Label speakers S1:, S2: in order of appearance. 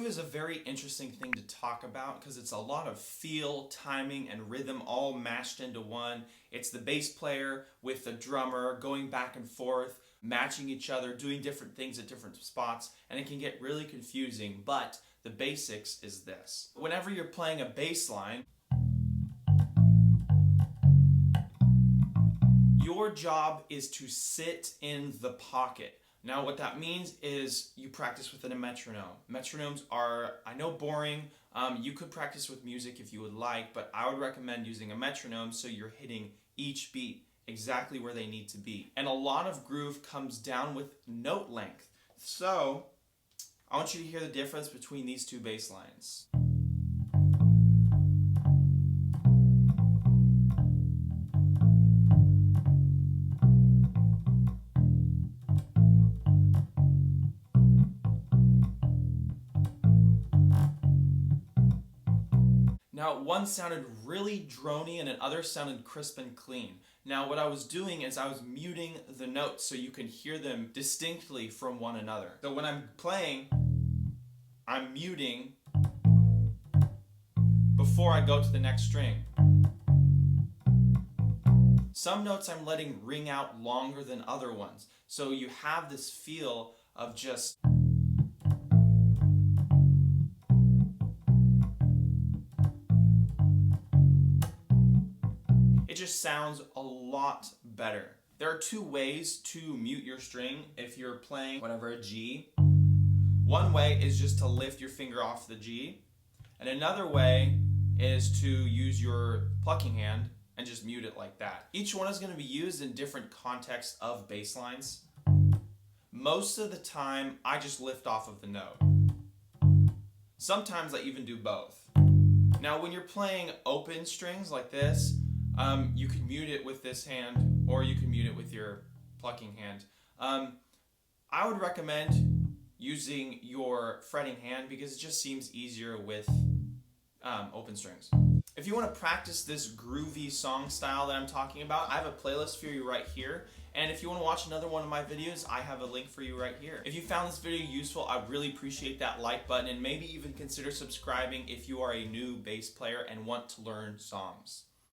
S1: groove is a very interesting thing to talk about because it's a lot of feel, timing, and rhythm all mashed into one. It's the bass player with the drummer going back and forth, matching each other, doing different things at different spots, and it can get really confusing, but the basics is this. Whenever you're playing a bass line, your job is to sit in the pocket. Now what that means is you practice with a metronome. Metronomes are, I know, boring. You could practice with music if you would like, but I would recommend using a metronome so you're hitting each beat exactly where they need to be. And a lot of groove comes down with note length. So I want you to hear the difference between these two bass lines. Now, one sounded really drony and another sounded crisp and clean. Now, what I was doing is I was muting the notes so you can hear them distinctly from one another. So when I'm playing, I'm muting before I go to the next string. Some notes I'm letting ring out longer than other ones. So you have this feel of just it just sounds a lot better. There are two ways to mute your string if you're playing whatever a G. One way is just to lift your finger off the G, and another way is to use your plucking hand and just mute it like that. Each one is going to be used in different contexts of bass lines. Most of the time, I just lift off of the note. Sometimes I even do both. Now, when you're playing open strings like this, you can mute it with this hand, or you can mute it with your plucking hand. I would recommend using your fretting hand because it just seems easier with open strings. If you want to practice this groovy song style that I'm talking about, I have a playlist for you right here. And if you want to watch another one of my videos, I have a link for you right here. If you found this video useful, I'd really appreciate that like button and maybe even consider subscribing if you are a new bass player and want to learn songs.